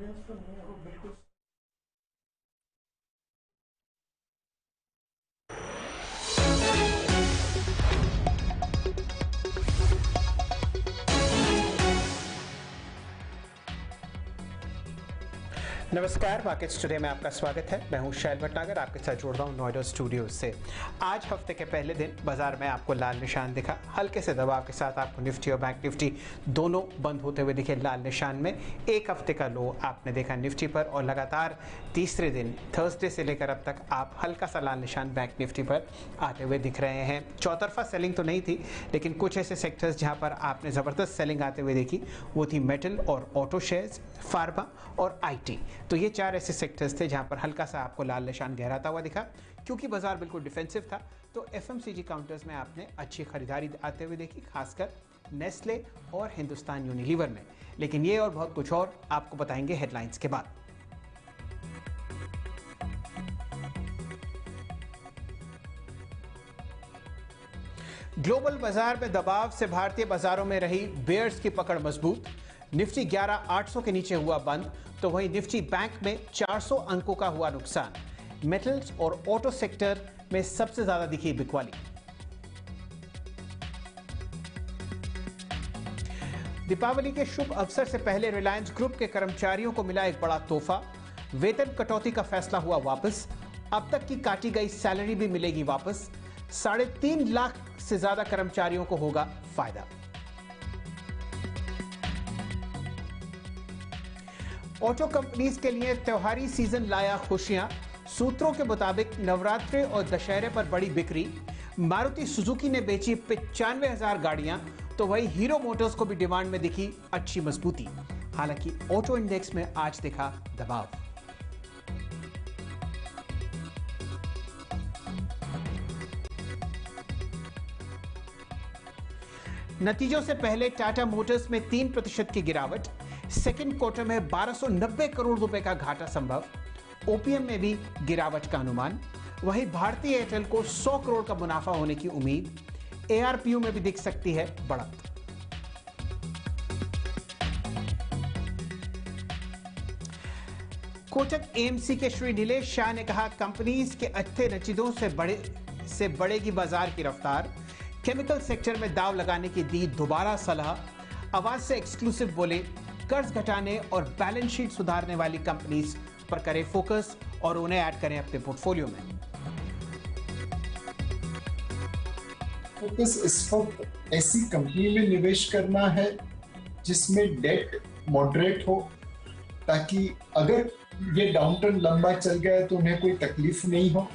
Audience तो नहीं है वो बिल्कुल। नमस्कार, मार्केट्स टुडे में आपका स्वागत है। मैं हूं शैल भटनागर, आपके साथ जोड़ रहा हूं नोएडा स्टूडियो से। आज हफ्ते के पहले दिन बाजार में आपको लाल निशान दिखा, हल्के से दबाव के साथ आपको निफ्टी और बैंक निफ्टी दोनों बंद होते हुए दिखे लाल निशान में। एक हफ्ते का लो आपने देखा निफ्टी पर और लगातार तीसरे दिन थर्सडे से लेकर अब तक आप हल्का सा लाल निशान बैंक निफ्टी पर आते हुए दिख रहे हैं। चौतरफा सेलिंग तो नहीं थी, लेकिन कुछ ऐसे सेक्टर्स जहां पर आपने ज़बरदस्त सेलिंग आते हुए देखी वो थी मेटल और ऑटो शेयर्स, फार्मा और आईटी। तो ये चार ऐसे सेक्टर्स थे जहां पर हल्का सा आपको लाल निशान गहराता हुआ दिखा। क्योंकि बाजार बिल्कुल डिफेंसिव था तो एफएमसीजी काउंटर्स में आपने अच्छी खरीदारी आते हुए देखी, खासकर नेस्ले और हिंदुस्तान यूनिलीवर में। लेकिन ये और बहुत कुछ और आपको बताएंगे हेडलाइंस के बाद। ग्लोबल बाजार में दबाव से भारतीय बाजारों में रही बेयर्स की पकड़ मजबूत। निफ्टी 11,800 के नीचे हुआ बंद, तो वहीं निफ्टी बैंक में 400 अंकों का हुआ नुकसान। मेटल्स और ऑटो सेक्टर में सबसे ज्यादा दिखी बिकवाली। दीपावली के शुभ अवसर से पहले रिलायंस ग्रुप के कर्मचारियों को मिला एक बड़ा तोहफा। वेतन कटौती का फैसला हुआ वापस। अब तक की काटी गई सैलरी भी मिलेगी वापस। 3.5 लाख से ज्यादा कर्मचारियों को होगा फायदा। ऑटो कंपनीज के लिए त्योहारी सीजन लाया खुशियां। सूत्रों के मुताबिक नवरात्रि और दशहरे पर बड़ी बिक्री। मारुति सुजुकी ने बेची 95,000 गाड़ियां, तो वही हीरो मोटर्स को भी डिमांड में दिखी अच्छी मजबूती। हालांकि ऑटो इंडेक्स में आज दिखा दबाव। नतीजों से पहले टाटा मोटर्स में 3% की गिरावट। सेकेंड क्वार्टर में 1290 करोड़ रुपए का घाटा संभव। ओपीएम में भी गिरावट का अनुमान। वहीं भारतीय एयरटेल को 100 करोड़ का मुनाफा होने की उम्मीद। एआरपीयू में भी दिख सकती है बढ़त। कोटक एएमसी के श्री नीलेश शाह ने कहा, कंपनीज के अच्छे नतीजों से बढ़ेगी बाजार की रफ्तार। केमिकल सेक्टर में दाव लगाने की दी दोबारा सलाह। आवाज से एक्सक्लूसिव बोले, कर्ज घटाने और बैलेंस शीट सुधारने वाली कंपनीज पर करें फोकस और उन्हें ऐड करें अपने पोर्टफोलियो में। फोकस इस वक्त ऐसी कंपनी में निवेश करना है जिसमें डेट मॉडरेट हो, ताकि अगर ये डाउनटर्न लंबा चल गया तो उन्हें कोई तकलीफ नहीं हो।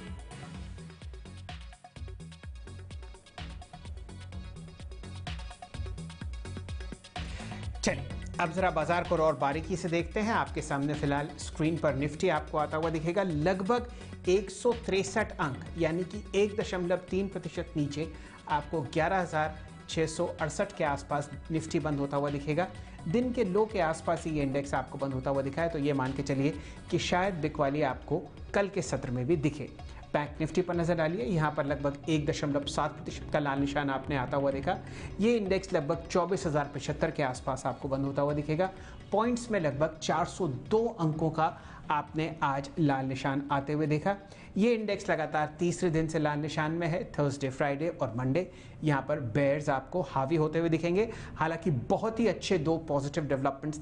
चलिए अब जरा बाजार को और बारीकी से देखते हैं। आपके सामने फिलहाल स्क्रीन पर निफ्टी आपको आता हुआ दिखेगा लगभग 163 अंक, यानी कि 1.3% नीचे आपको 11,668 के आसपास निफ्टी बंद होता हुआ दिखेगा। दिन के लो के आसपास ही ये इंडेक्स आपको बंद होता हुआ दिखा है, तो ये मान के चलिए कि शायद बिकवाली आपको कल के सत्र में भी दिखे। बैंक निफ्टी पर नजर डालिए, यहाँ पर लगभग 1.7% का लाल निशान आपने आता हुआ देखा। ये इंडेक्स लगभग 24,075 के आसपास आपको बंद होता हुआ दिखेगा। पॉइंट्स में लगभग 402 अंकों का आपने आज लाल निशान आते हुए देखा। ये इंडेक्स लगातार तीसरे दिन से लाल निशान में है। थर्सडे, फ्राइडे और मंडे यहाँ पर बेयर्स आपको हावी होते हुए दिखेंगे। हालांकि बहुत ही अच्छे दो पॉजिटिव डेवलपमेंट्स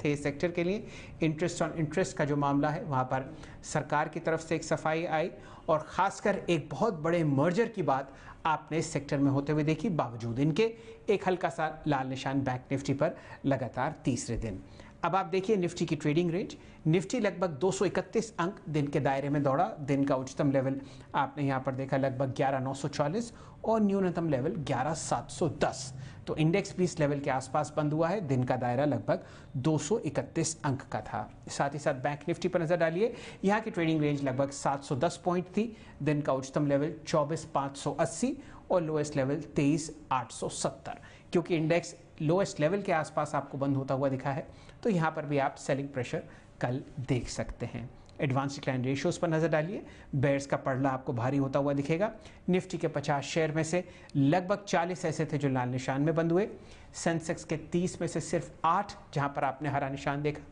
थे सेक्टर के लिए। इंटरेस्ट ऑन इंटरेस्ट का जो मामला है वहाँ पर सरकार की तरफ से एक सफाई आई और ख़ासकर एक बहुत बड़े मर्जर की बात आपने इस सेक्टर में होते हुए देखी। बावजूद इनके एक हल्का सा लाल निशान बैंक निफ्टी पर लगातार तीसरे दिन। अब आप देखिए निफ्टी की ट्रेडिंग रेंज। निफ्टी लगभग 231 अंक दिन के दायरे में दौड़ा। दिन का उच्चतम लेवल आपने यहाँ पर देखा लगभग 11,940 और न्यूनतम लेवल 11,710। तो इंडेक्स भी इस लेवल के आसपास बंद हुआ है। दिन का दायरा लगभग 231 अंक का था। साथ ही साथ बैंक निफ्टी पर नजर डालिए, यहाँ की ट्रेडिंग रेंज लगभग 710 पॉइंट थी। दिन का उच्चतम लेवल 24,580 और लोएस्ट लेवल 23,870। क्योंकि इंडेक्स लोएस्ट लेवल के आसपास आपको बंद होता हुआ दिखा है, तो यहाँ पर भी आप सेलिंग प्रेशर कल देख सकते हैं। एडवांस डिक्लाइन रेशियोज पर नजर डालिए। बेयर्स का पड़ला आपको भारी होता हुआ दिखेगा। निफ्टी के 50 शेयर में से लगभग 40 ऐसे थे जो लाल निशान में बंद हुए। सेंसेक्स के 30 में से सिर्फ 8 जहां पर आपने हरा निशान देखा,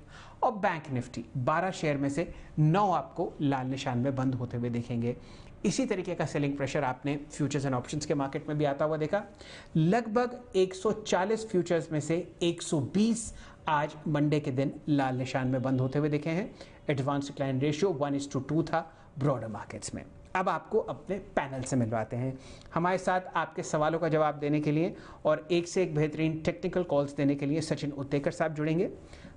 और बैंक निफ्टी 12 शेयर में से 9 आपको लाल निशान में बंद होते हुए देखेंगे। इसी तरीके का सेलिंग प्रेशर आपने फ्यूचर्स एंड ऑप्शंस के मार्केट में भी आता हुआ देखा। लगभग 140 फ्यूचर्स में से 120 आज मंडे के दिन लाल निशान में बंद होते हुए देखे हैं। एडवांस डिक्लाइन रेशियो 1:2 था ब्रॉडर मार्केट्स में। अब आपको अपने पैनल से मिलवाते हैं। हमारे साथ आपके सवालों का जवाब देने के लिए और एक से एक बेहतरीन टेक्निकल कॉल्स देने के लिए सचिन उत्तेकर साहब जुड़ेंगे।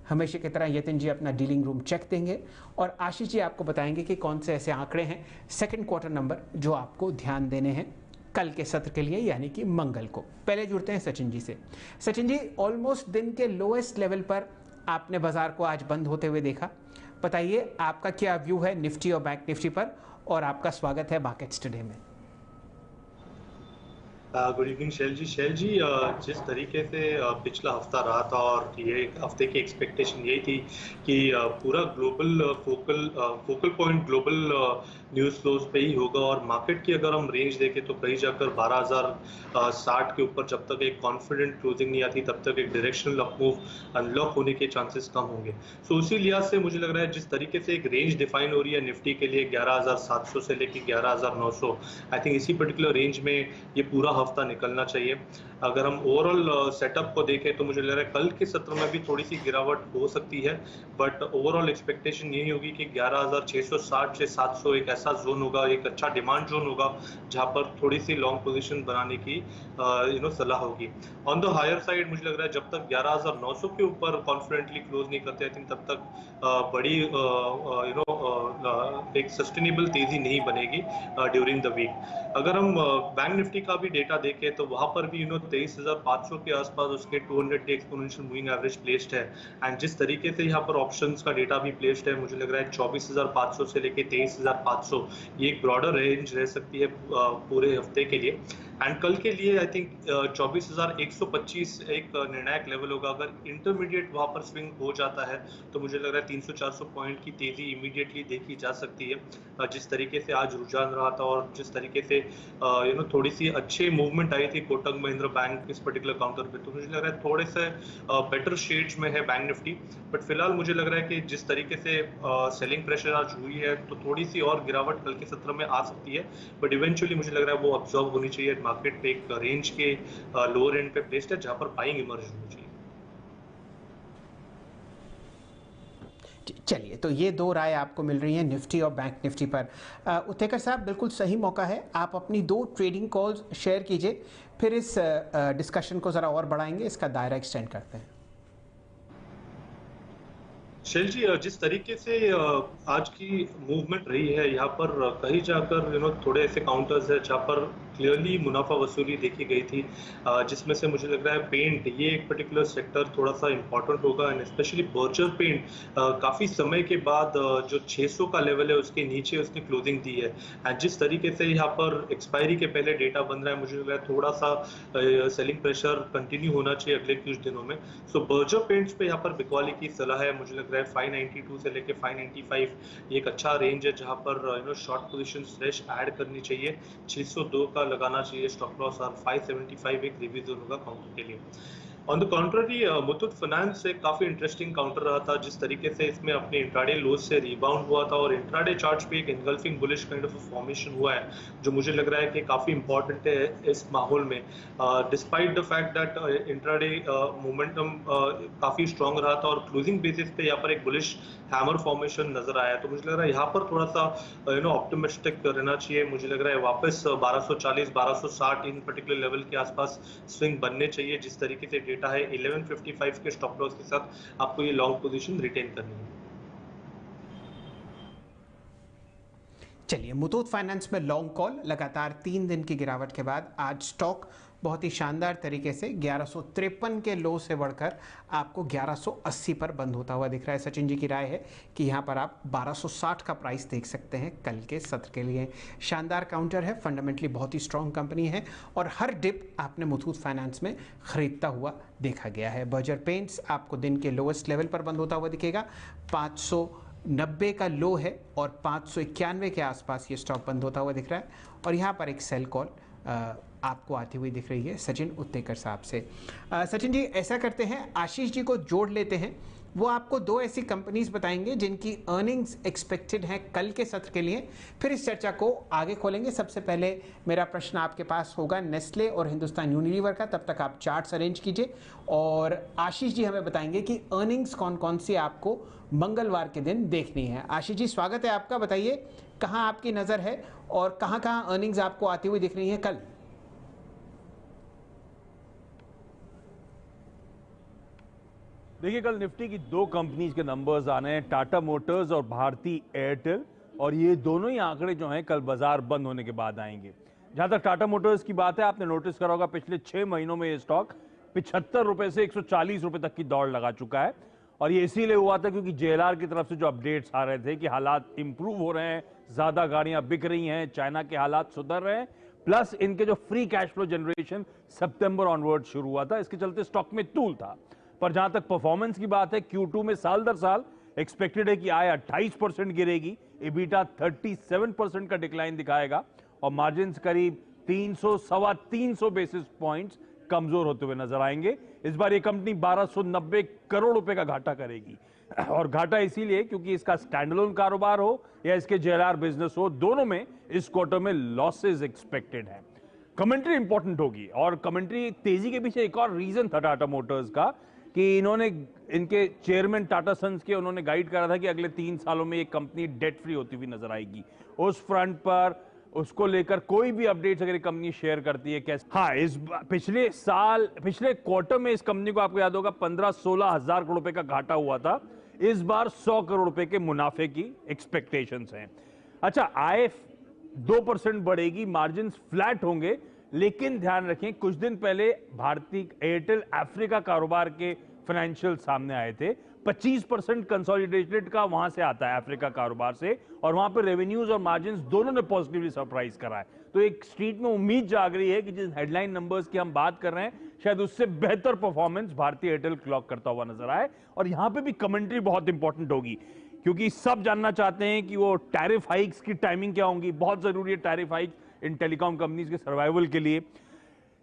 हमेशा की तरह यतिन जी अपना डीलिंग रूम चेक देंगे और आशीष जी आपको बताएंगे कि कौन से ऐसे आंकड़े हैं सेकंड क्वार्टर नंबर जो आपको ध्यान देने हैं कल के सत्र के लिए, यानी कि मंगल को। पहले जुड़ते हैं सचिन जी से। सचिन जी, ऑलमोस्ट दिन के लोएस्ट लेवल पर आपने बाजार को आज बंद होते हुए देखा। बताइए आपका क्या व्यू है निफ्टी और बैंक निफ्टी पर, और आपका स्वागत है मार्केट्स टुडे में। गुड इवनिंग शैल जी, जिस तरीके से पिछला हफ्ता रहा था और ये हफ्ते की एक्सपेक्टेशन यही थी कि पूरा global focal point global news flows पे ही होगा, और मार्केट की अगर हम रेंज देखें तो कहीं जाकर 12,060 के ऊपर जब तक एक कॉन्फिडेंट क्लोजिंग नहीं आती तब तक एक डायरेक्शनल अपमूव अनलॉक होने के चांसेस कम होंगे। सो उसी लिहाज से मुझे लग रहा है जिस तरीके से एक रेंज डिफाइन हो रही है निफ्टी के लिए 11,700 से लेकर 11,900, आई थिंक इसी पर्टिकुलर रेंज में ये पूरा हफ्ता निकलना चाहिए। अगर हम ओवरऑल सेटअप को देखें तो मुझे लग रहा है कल के सत्र में भी थोड़ी सी गिरावट हो सकती है, बट ओवरऑल एक्सपेक्टेशन यही होगी कि 11,660 से 700 एक ऐसा जोन होगा, एक अच्छा डिमांड जोन होगा जहां पर थोड़ी सी लॉन्ग पोजीशन बनाने की सलाह होगी। ऑन द हायर साइड मुझे लग रहा है जब तक 11,900 के ऊपर कॉन्फिडेंटली क्लोज नहीं करते आई थिंक तब तक बड़ी एक सस्टेनेबल तेजी नहीं बनेगी ड्यूरिंग द वीक। अगर हम बैंक निफ्टी का भी डेटा देखें तो वहां पर भी 23,500 के आसपास उसके 200 day exponential moving average placed है, एंड जिस तरीके से यहाँ पर ऑप्शंस का डेटा भी प्लेस्ड है मुझे लग रहा है 24,500 से लेके 23,500 ये एक ब्रॉडर रेंज रह सकती है पूरे हफ्ते के लिए। एंड कल के लिए आई थिंक 24,125 एक निर्णायक लेवल होगा। अगर इंटरमीडिएट वहां पर स्विंग हो जाता है तो मुझे लग रहा है 300-400 पॉइंट की तेजी इमीडिएटली देखी जा सकती है। जिस तरीके से आज रुझान रहा था और जिस तरीके से थोड़ी सी अच्छी मूवमेंट आई थी कोटक महिंद्रा बैंक इस पर्टिकुलर काउंटर पे, तो मुझे लग रहा है थोड़े से बेटर शेड्स में है बैंक निफ्टी। बट फिलहाल मुझे लग रहा है कि जिस तरीके से सेलिंग प्रेशर आज हुई है तो थोड़ी सी और गिरावट कल के सत्र में आ सकती है, बट इवेंचुअली मुझे लग रहा है वो ऑब्जर्व होनी चाहिए। मार्केट पे एक रेंज के लोअर एंड पे प्लेस्ड है जहां पर बाइंग इमर्ज होनी चाहिए। चलिए, तो ये दो राय आपको मिल रही है निफ्टी और बैंक निफ्टी पर। उत्तेकर साहब, बिल्कुल सही मौका है, आप अपनी 2 ट्रेडिंग कॉल्स शेयर कीजिए, फिर इस डिस्कशन को ज़रा और बढ़ाएंगे, इसका दायरा एक्सटेंड करते हैं। शैल जी, जिस तरीके से आज की मूवमेंट रही है यहाँ पर कहीं जाकर थोड़े ऐसे काउंटर्स है जहाँ पर क्लियरली मुनाफा वसूली देखी गई थी, जिसमें से मुझे लग रहा है पेंट ये एक पर्टिकुलर सेक्टर थोड़ा सा इंपॉर्टेंट होगा, एंड स्पेशली बर्जर पेंट काफ़ी समय के बाद जो 600 का लेवल है उसके नीचे उसने क्लोजिंग दी है, एंड जिस तरीके से यहाँ पर एक्सपायरी के पहले डेटा बन रहा है मुझे लग रहा है थोड़ा सा सेलिंग प्रेशर कंटिन्यू होना चाहिए अगले कुछ दिनों में। सो बर्जर पेंट्स पे यहाँ पर बिकवाली की सलाह है। मुझे लग रहा है 592 से लेके 595 ये एक अच्छा रेंज है जहां पर शॉर्ट पोजीशन फ्रेश ऐड करनी चाहिए। 602 का लगाना चाहिए स्टॉप लॉस, और 575 एक रिवीजन होगा काउंटर के लिए। On the contrary Muthoot finance एक काफी इंटरेस्टिंग काउंटर रहा था, जिस तरीके से इसमें अपने इंट्राडे लोज से रिबाउंड हुआ था और इंट्राडे चार्ट पे एक engulfing bullish kind of formation हुआ है जो मुझे लग रहा है कि काफी इंपॉर्टेंट है इस माहौल में। Despite the fact that intraday momentum काफी स्ट्रांग रहा था और क्लोजिंग बेसिस पे यहाँ पर एक बुलिश हैमर फॉर्मेशन नजर आया, तो मुझे लग रहा है यहाँ पर थोड़ा सा ऑप्टिमिस्टिक रहना चाहिए। मुझे लग रहा है वापस 1240 1260 इन पर्टिकुलर लेवल के आसपास स्विंग बनने चाहिए। जिस तरीके से डेटा है 1155 के स्टॉप लॉस के साथ आपको ये लॉन्ग पोजीशन रिटेन करनी है। चलिए, मुथूट फाइनेंस में लॉन्ग कॉल। लगातार 3 दिन की गिरावट के बाद आज स्टॉक बहुत ही शानदार तरीके से 1153 के लो से बढ़कर आपको 1180 पर बंद होता हुआ दिख रहा है। सचिन जी की राय है कि यहाँ पर आप 1260 का प्राइस देख सकते हैं कल के सत्र के लिए। शानदार काउंटर है, फंडामेंटली बहुत ही स्ट्रॉन्ग कंपनी है और हर डिप आपने मुथूट फाइनेंस में खरीदता हुआ देखा गया है। बर्जर पेंट्स आपको दिन के लोएस्ट लेवल पर बंद होता हुआ दिखेगा, 500 90 का लो है और 591 के आसपास ये स्टॉक बंद होता हुआ दिख रहा है। और यहाँ पर एक सेल कॉल आपको आती हुई दिख रही है सचिन उत्तेकर साहब से। सचिन जी, ऐसा करते हैं, आशीष जी को जोड़ लेते हैं। वो आपको दो ऐसी कंपनीज बताएंगे जिनकी अर्निंग्स एक्सपेक्टेड हैं कल के सत्र के लिए, फिर इस चर्चा को आगे खोलेंगे। सबसे पहले मेरा प्रश्न आपके पास होगा नेस्ले और हिंदुस्तान यूनिलीवर का, तब तक आप चार्ट्स अरेंज कीजिए और आशीष जी हमें बताएंगे कि अर्निंग्स कौन कौन सी आपको मंगलवार के दिन देखनी है। आशीष जी, स्वागत है आपका। बताइए कहाँ आपकी नज़र है और कहाँ कहाँ अर्निंग्स आपको आती हुई दिख रही है कल। देखिए, कल निफ्टी की दो कंपनीज के नंबर्स आने हैं, टाटा मोटर्स और भारती एयरटेल, और ये दोनों ही आंकड़े जो हैं कल बाजार बंद होने के बाद आएंगे। जहां तक टाटा मोटर्स की बात है, आपने नोटिस करा होगा पिछले 6 महीनों में ये स्टॉक 75 रुपए से 140 रुपए तक की दौड़ लगा चुका है। और ये इसीलिए हुआ था क्योंकि जेएलआर की तरफ से जो अपडेट्स आ रहे थे कि हालात इंप्रूव हो रहे हैं, ज्यादा गाड़ियां बिक रही हैं, चाइना के हालात सुधर रहे हैं, प्लस इनके जो फ्री कैश फ्लो जनरेशन सितंबर ऑनवर्ड शुरू हुआ था, इसके चलते स्टॉक में तूल था। पर जहां तक परफॉर्मेंस की बात है, Q2 में साल दर साल एक्सपेक्टेड है कि आय 28% गिरेगी, EBITDA 37% का डिक्लाइन दिखाएगा और मार्जिन करीब 300-325 बेसिस पॉइंट्स कमजोर होते हुए नजर आएंगे। इस बार ये कंपनी 1290 करोड़ रुपए का घाटा करेगी और घाटा इसीलिए क्योंकि इसका स्टैंडअलोन कारोबार हो या इसके जेएलआर बिजनेस हो, दोनों में इस क्वार्टर में लॉसेस एक्सपेक्टेड है। कमेंट्री इंपॉर्टेंट होगी और कमेंट्री तेजी के पीछे एक और रीजन था टाटा मोटर्स का कि इन्होंने, इनके चेयरमैन टाटा सन्स के, उन्होंने गाइड करा था कि अगले 3 सालों में ये कंपनी डेट फ्री होती हुई नजर आएगी। उस फ्रंट पर उसको लेकर कोई भी अपडेट्स अगर कंपनी शेयर करती है कैसे, हाँ, इस पिछले क्वार्टर में इस कंपनी को आपको याद होगा 15-16 हजार करोड़ रुपए का घाटा हुआ था। इस बार 100 करोड़ रुपए के मुनाफे की एक्सपेक्टेशंस हैं। अच्छा, आय 2% बढ़ेगी, मार्जिन फ्लैट होंगे, लेकिन ध्यान रखें कुछ दिन पहले भारती एयरटेल अफ्रीका कारोबार के फाइनेंशियल सामने आए थे। 25% कंसोलिडेटेड का वहां से आता है अफ्रीका कारोबार से, और वहां पर रेवेन्यूज और मार्जिन्स दोनों ने पॉजिटिवली सरप्राइज करा है। तो एक स्ट्रीट में उम्मीद जाग रही है कि जिस हेडलाइन नंबर्स की हम बात कर रहे हैं, शायद उससे बेहतर परफॉर्मेंस भारतीय एयरटेल क्लॉक करता हुआ नजर आए। और यहां पे भी कमेंट्री बहुत इंपॉर्टेंट होगी क्योंकि सब जानना चाहते हैं कि वो टैरिफ हाइक्स की टाइमिंग क्या होंगी। बहुत जरूरी है टैरिफ हाइक्स इन टेलीकॉम कंपनीज के सर्वाइवल के लिए।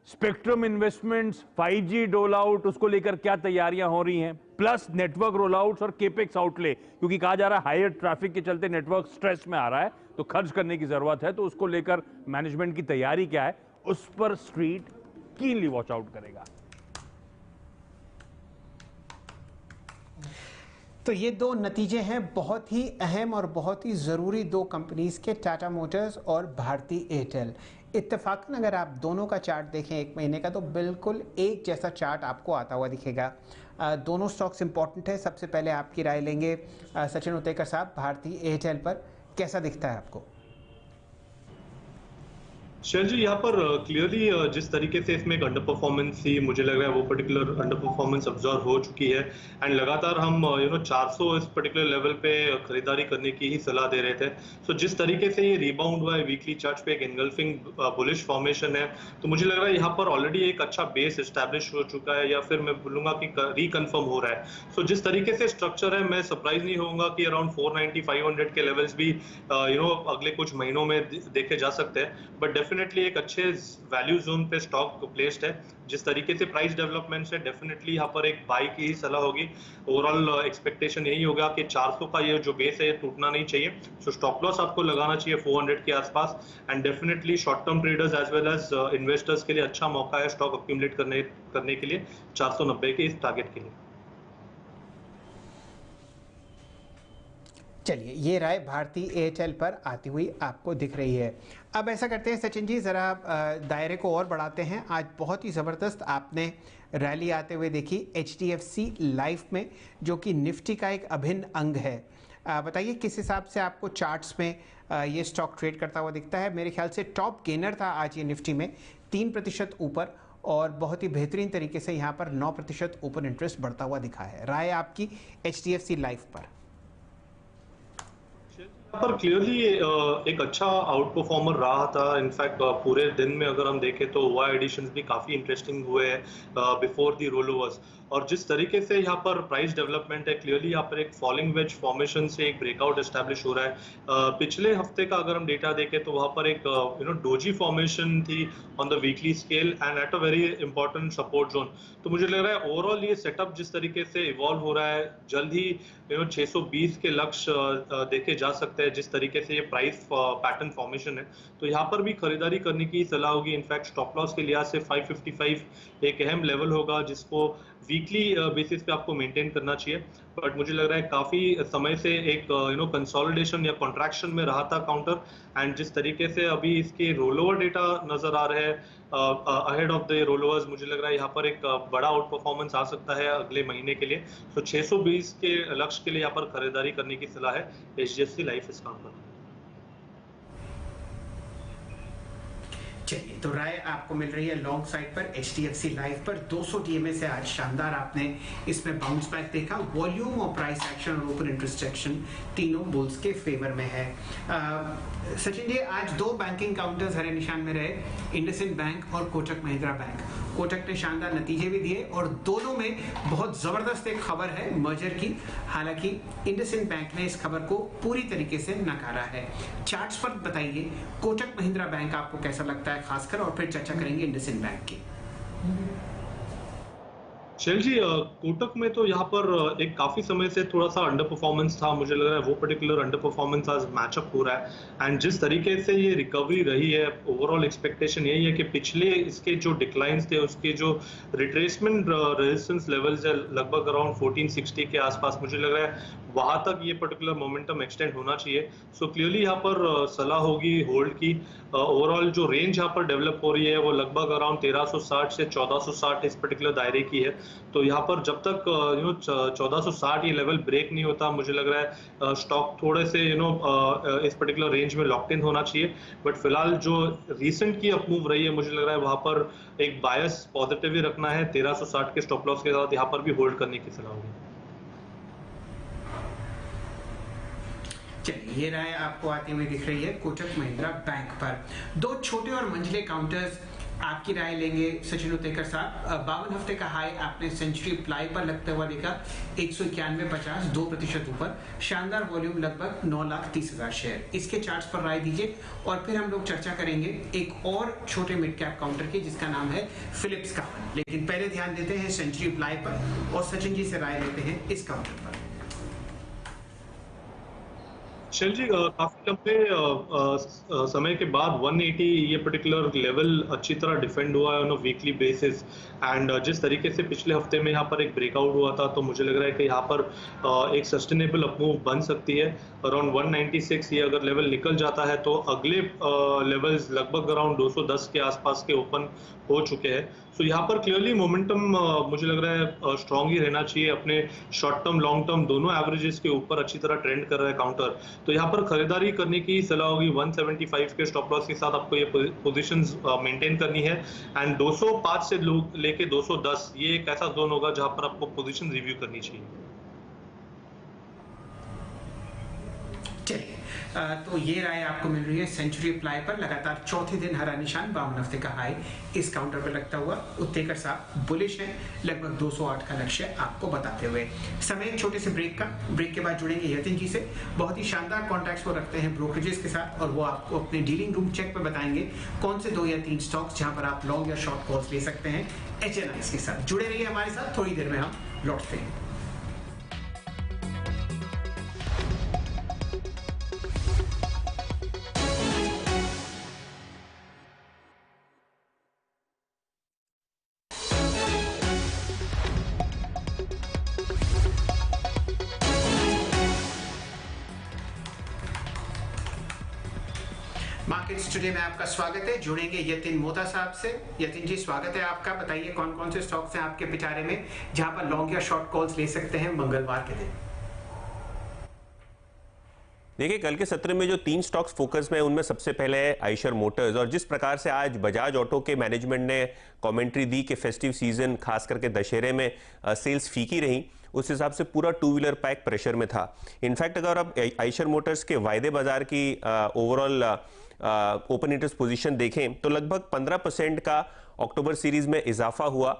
स्पेक्ट्रम इन्वेस्टमेंट्स, 5G डोल आउट, उसको लेकर क्या तैयारियां हो रही हैं, प्लस नेटवर्क रोल आउट्स और केपेक्स आउटले, क्योंकि कहा जा रहा है हायर ट्रैफिक के चलते नेटवर्क स्ट्रेस में आ रहा है, तो खर्च करने की जरूरत है। तो उसको लेकर मैनेजमेंट की तैयारी क्या है, उस पर स्ट्रीट कीनली वॉच आउट करेगा। तो ये दो नतीजे हैं बहुत ही अहम और बहुत ही ज़रूरी दो कंपनीज़ के, टाटा मोटर्स और भारती एयरटेल। इत्तेफाकन अगर आप दोनों का चार्ट देखें 1 महीने का, तो बिल्कुल एक जैसा चार्ट आपको आता हुआ दिखेगा। दोनों स्टॉक्स इंपॉर्टेंट है। सबसे पहले आपकी राय लेंगे सचिन उत्तेकर साहब, भारती एयरटेल पर कैसा दिखता है आपको? शैल जी, यहाँ पर क्लियरली जिस तरीके से इसमें एक अंडर परफॉर्मेंस थी, मुझे लग रहा है वो पर्टिकुलर अंडर परफॉर्मेंस ऑब्जर्व हो चुकी है। एंड लगातार हम 400 इस पर्टिकुलर लेवल पे खरीदारी करने की ही सलाह दे रहे थे। सो जिस तरीके से ये रिबाउंड हुआ है वीकली चार्ट पे, एक एंगल्फिंग बुलिश फॉर्मेशन है, तो मुझे लग रहा है यहाँ पर ऑलरेडी एक अच्छा बेस एस्टैब्लिश हो चुका है, या फिर मैं बोलूंगा कि रिकन्फर्म हो रहा है। सो जिस तरीके से स्ट्रक्चर है, मैं सरप्राइज नहीं होऊंगा कि अराउंड 490-500 के लेवल्स भी अगले कुछ महीनों में देखे जा सकते हैं। बट डेफिनेटली एक अच्छे वैल्यू जोन पे स्टॉक प्लेस्ड है। जिस तरीके से प्राइस डेवलपमेंट है, डेफिनेटली यहाँ पर एक बाय की ही सलाह होगी। ओवरऑल एक्सपेक्टेशन यही होगा कि 400 का ये जो बेस है ये टूटना नहीं चाहिए। सो स्टॉप लॉस आपको लगाना चाहिए 400 के आसपास। And definitely short term traders as well as investors के लिए अच्छा मौका है स्टॉक अक्यूमुलेट करने के लिए 490 के इस टारगेट के लिए। चलिए, ये राय भारती एयरटेल पर आती हुई आपको दिख रही है। अब ऐसा करते हैं सचिन जी, ज़रा दायरे को और बढ़ाते हैं। आज बहुत ही ज़बरदस्त आपने रैली आते हुए देखी HDFC लाइफ में, जो कि निफ्टी का एक अभिन्न अंग है। बताइए किस हिसाब से आपको चार्ट्स में ये स्टॉक ट्रेड करता हुआ दिखता है? मेरे ख्याल से टॉप गेनर था आज ये निफ्टी में 3% ऊपर, और बहुत ही बेहतरीन तरीके से यहाँ पर 9% ऊपर इंटरेस्ट बढ़ता हुआ दिखा है। राय आपकी HDFC लाइफ पर? पर क्लियरली एक अच्छा आउट परफॉर्मर रहा था। इनफैक्ट पूरे दिन में अगर हम देखें तो ओआई एडिशंस भी काफ़ी इंटरेस्टिंग हुए हैं बिफोर दी रोल ओवर्स। और जिस तरीके से यहाँ पर प्राइस डेवलपमेंट है, क्लियरली यहाँ पर एक फॉलिंग वेज फॉर्मेशन से एक ब्रेकआउट एस्टैब्लिश हो रहा है। पिछले हफ्ते का अगर हम डेटा देखें तो वहाँ पर एक डोजी फॉर्मेशन थी on the weekly scale and at a very important support zone. तो मुझे लग रहा है ओवरऑल ये सेटअप जिस तरीके से इवॉल्व हो रहा है, जल्द ही 620 के लक्ष्य देखे जा सकते हैं जिस तरीके से ये प्राइस पैटर्न फॉर्मेशन है। तो यहाँ पर भी खरीदारी करने की सलाह होगी। इनफैक्ट स्टॉप लॉस के लिहाज से 555 एक अहम लेवल होगा जिसको वीकली बेसिस पे आपको मेंटेन करना चाहिए। बट मुझे लग रहा है काफी समय से एक कंसोलिडेशन या कॉन्ट्रैक्शन में रहा था काउंटर, एंड जिस तरीके से अभी इसके रोल ओवर डेटा नजर आ रहे हैं ahead of the rollovers, मुझे लग रहा है यहाँ पर एक बड़ा आउट परफॉर्मेंस आ सकता है अगले महीने के लिए। तो 620 के लक्ष्य के लिए यहाँ पर खरीदारी करने की सलाह है एचडीएफसी लाइफ इस काम पर। चलिए, तो राय आपको मिल रही है लॉन्ग साइड पर एचडीएफसी लाइफ पर 200 डीएमए से आज शानदार आपने इसमें बाउंस बैक देखा। वॉल्यूम और प्राइस एक्शन और ओपन इंटरेस्ट एक्शन तीनों बुल्स के फेवर में है। सचिन जी, आज दो बैंकिंग काउंटर्स हरे निशान में रहे, इंडसइंड बैंक और कोटक महिंद्रा बैंक। कोटक ने शानदार नतीजे भी दिए और दोनों में बहुत जबरदस्त एक खबर है मर्जर की। हालांकि इंडसइंड बैंक ने इस खबर को पूरी तरीके से नकारा है। चार्ट्स पर बताइए कोटक महिंद्रा बैंक आपको कैसा लगता है खासकर, और फिर चर्चा करेंगे इंडसइंड बैंक की। शैल जी, कोटक में तो यहाँ पर एक काफी समय से थोड़ा सा अंडर परफॉर्मेंस था। मुझे लग रहा है वो पर्टिकुलर अंडर परफॉर्मेंस आज मैचअप हो रहा है, एंड जिस तरीके से ये रिकवरी रही है, ओवरऑल एक्सपेक्टेशन यही है कि पिछले इसके जो डिक्लाइंस थे उसके जो रिट्रेसमेंट रेजिस्टेंस लेवल्स है लगभग अराउंड 1460 के आसपास, मुझे लग रहा है वहां तक ये पर्टिकुलर मोमेंटम एक्सटेंड होना चाहिए। सो क्लियरली यहाँ पर सलाह होगी होल्ड की। ओवरऑल जो रेंज यहाँ पर डेवलप हो रही है वो लगभग अराउंड 1360 से 1460 इस पर्टिकुलर दायरे की है। तो यहाँ पर जब तक 1460 ये लेवल ब्रेक नहीं होता, मुझे लग रहा है स्टॉक थोड़े से इस पर्टिकुलर रेंज में लॉक्ड इन होना चाहिए। बट फिलहाल जो रिसेंट की अपमूव रही है, मुझे लग रहा है वहां पर एक बायस पॉजिटिव ही रखना है। 1360 के स्टॉप लॉस के साथ यहाँ पर भी होल्ड करने की सलाह होगी। चलिए, ये राय आपको आती हुई दिख रही है कोटक महिंद्रा बैंक पर। दो छोटे और मंझले काउंटर्स आपकी राय लेंगे सचिन उतेकर साहब। 52 हफ्ते का हाई आपने सेंचुरी प्लाई पर लगता हुआ देखा 191.50, 2% ऊपर। शानदार वॉल्यूम लगभग 9,30,000 शेयर। इसके चार्ट्स पर राय दीजिए और फिर हम लोग चर्चा करेंगे एक और छोटे मिड कैप काउंटर की जिसका नाम है फिलिप्स का। लेकिन पहले ध्यान देते हैं सेंचुरी प्लाई पर और सचिन जी से राय लेते हैं इस काउंटर पर। शैल जी, काफी लंबे समय के बाद 180 ये पर्टिकुलर लेवल अच्छी तरह डिफेंड हुआ है on a weekly basis, and जिस तरीके से पिछले हफ्ते में यहाँ पर एक ब्रेकआउट हुआ था, तो मुझे लग रहा है कि यहाँ पर एक सस्टेनेबल अपमूव बन सकती है। अराउंड 196 ये अगर लेवल निकल जाता है तो अगले लेवल्स लगभग अराउंड 210 के आसपास के ओपन हो चुके हैं। सो यहाँ पर क्लियरली मोमेंटम मुझे लग रहा है स्ट्रांग ही रहना चाहिए। अपने शॉर्ट टर्म लॉन्ग टर्म दोनों एवरेजेस के ऊपर अच्छी तरह ट्रेंड कर रहा है काउंटर। तो यहाँ पर खरीदारी करने की सलाह होगी। 175 के स्टॉप लॉस के साथ आपको ये पोजीशंस मेंटेन करनी है, एंड 205 से लेके 210 ये एक ऐसा जोन होगा जहां पर आपको पोजीशन रिव्यू करनी चाहिए। चलिए, तो ये राय आपको मिल रही है सेंचुरी प्लाई पर लगातार चौथे दिन हरा निशान 52 हफ्ते का हाई इस काउंटर पर लगता हुआ। उत्तेकर साहब बुलिश है लगभग 208 का लक्ष्य आपको बताते हुए। समय एक छोटे से ब्रेक का। ब्रेक के बाद जुड़ेंगे यतिन जी से। बहुत ही शानदार कॉन्ट्रैक्ट्स वो रखते हैं ब्रोकरेजेस के साथ और वो आपको अपने डीलिंग रूम चेक पर बताएंगे कौन से 2 या 3 स्टॉक्स जहां पर आप लॉन्ग या शॉर्ट कॉल्स ले सकते हैं HNIs के साथ। जुड़े रहिए हमारे साथ, थोड़ी देर में हम लौटते हैं। मार्केट्स टुडे में आपका स्वागत है। जुड़ेंगे यतिन मोता साहब से। यतिन जी, स्वागत है आपका। बताइए कौन कौन से स्टॉक्स हैं आपके पिटारे में जहां पर लॉन्ग या शॉर्ट कॉल्स ले सकते हैं मंगलवार के दिन। देखिए, कल के सत्र में जो 3 स्टॉक्स फोकस में है उनमें सबसे पहले है आइशर मोटर्स। और जिस प्रकार से आज बजाज ऑटो के मैनेजमेंट ने कमेंट्री दी कि फेस्टिव सीजन खास करके दशहरे में सेल्स फीकी रही, उस हिसाब से पूरा टू व्हीलर पैक प्रेशर में था। इनफैक्ट अगर आप आइशर मोटर्स के वायदे बाजार की ओवरऑल ओपन इंटरेस्ट पोजीशन देखें तो लगभग 15% का अक्टूबर सीरीज में इजाफा हुआ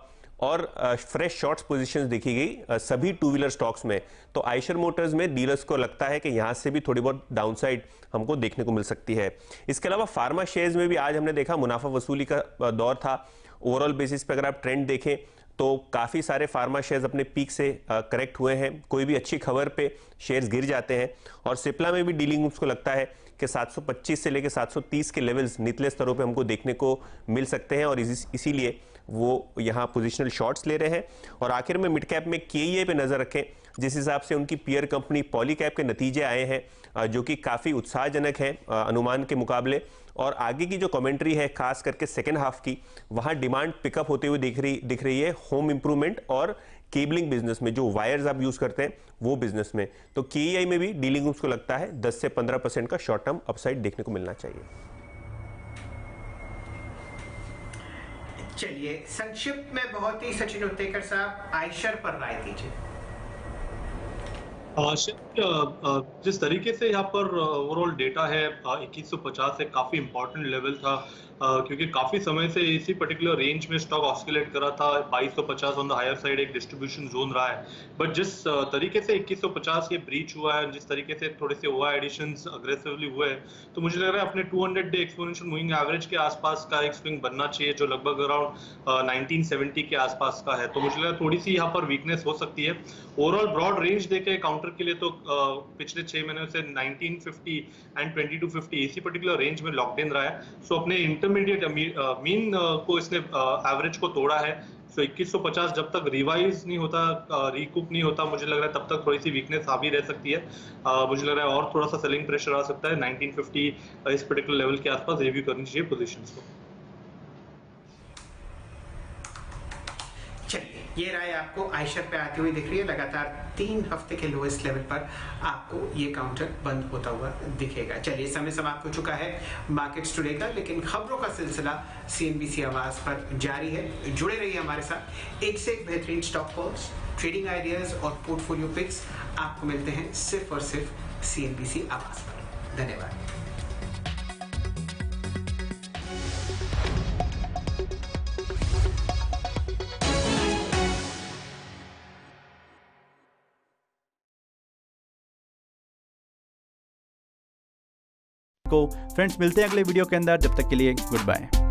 और फ्रेश शॉर्ट्स पोजीशंस देखी गई सभी टू व्हीलर स्टॉक्स में। तो आइशर मोटर्स में डीलर्स को लगता है कि यहां से भी थोड़ी बहुत डाउनसाइड हमको देखने को मिल सकती है। इसके अलावा फार्मा शेयर्स में भी आज हमने देखा मुनाफा वसूली का दौर था। ओवरऑल बेसिस पे अगर आप ट्रेंड देखें तो काफ़ी सारे फार्मा शेयर्स अपने पीक से करेक्ट हुए हैं। कोई भी अच्छी खबर पे शेयर्स गिर जाते हैं। और सिप्ला में भी डीलिंग ग्रुप्स को लगता है कि 725 से लेकर 730 के लेवल्स निचले स्तरों पे हमको देखने को मिल सकते हैं और इसीलिए वो यहाँ पोजिशनल शॉर्ट्स ले रहे हैं। और आखिर में मिड कैप में KEI पे नजर रखें, जिस हिसाब से उनकी पीयर कंपनी पॉलीकैब के नतीजे आए हैं जो कि काफ़ी उत्साहजनक हैं अनुमान के मुकाबले। और आगे की जो कमेंट्री है खास करके सेकेंड हाफ की, वहाँ डिमांड पिकअप होते हुए दिख रही है होम इंप्रूवमेंट और केबलिंग बिजनेस में, जो वायर्स आप यूज करते हैं वो बिजनेस में। तो KEI में भी डीलिंग ग्रुप्स को लगता है 10 से 15% का शॉर्ट टर्म अपसाइड देखने को मिलना चाहिए। चलिए संक्षिप्त में बहुत ही सचिन उत्तेकर साहब आइशर पर राय दीजिए। जिस तरीके से यहाँ पर ओवरऑल डेटा है 2150 से काफी इंपॉर्टेंट लेवल था क्योंकि काफी समय से इसी पर्टिकुलर रेंज में स्टॉक ऑस्किलेट करा था। 2250 ऑन द हायर साइड एक डिस्ट्रीब्यूशन जोन रहा है। बट जिस तरीके से 2150 ये ब्रीच हुआ है, जिस तरीके से थोड़े से ओवर एडिशंस अग्रेसिवली हुए हैं, तो मुझे लग रहा है अपने 200 डे एक्सपोनेंशियल मूविंग एवरेज के आसपास का एक स्विंग बनना चाहिए जो लगभग अराउंड 1970 के आसपास का है। तो मुझे लग रहा है थोड़ी सी यहाँ पर वीकनेस हो सकती है। ओवरऑल ब्रॉड रेंज देके काउंटर के लिए तो पिछले 6 महीने से 1950 एंड 2250 इसी पर्टिकुलर रेंज में लॉकड इन रहा है। सो अपने इंटरमीडिएट मीन को इसने एवरेज को तोड़ा है। सो 2150 जब तक रिवाइज नहीं होता, रिकूप नहीं होता, मुझे लग रहा है तब तक थोड़ी सी वीकनेस हावी रह सकती है। मुझे लग रहा है और थोड़ा सा सेलिंग प्रेशर आ सकता है 1950 इस पर्टिकुलर लेवल के आसपास रिव्यू करनी चाहिए पोजीशंस को। चलिए, ये राय आपको आइशर पे आती हुई दिख रही है। लगातार 3 हफ्ते के लोएस्ट लेवल पर आपको ये काउंटर बंद होता हुआ दिखेगा। चलिए, समय समाप्त हो चुका है मार्केट्स टुडे का, लेकिन खबरों का सिलसिला CNBC आवाज पर जारी है। जुड़े रहिए हमारे साथ। एक से एक बेहतरीन स्टॉक कॉल्स, ट्रेडिंग आइडियाज और पोर्टफोलियो पिक्स आपको मिलते हैं सिर्फ और सिर्फ CNBC आवाज पर। धन्यवाद। फ्रेंड्स, मिलते हैं अगले वीडियो के अंदर। जब तक के लिए गुड बाय।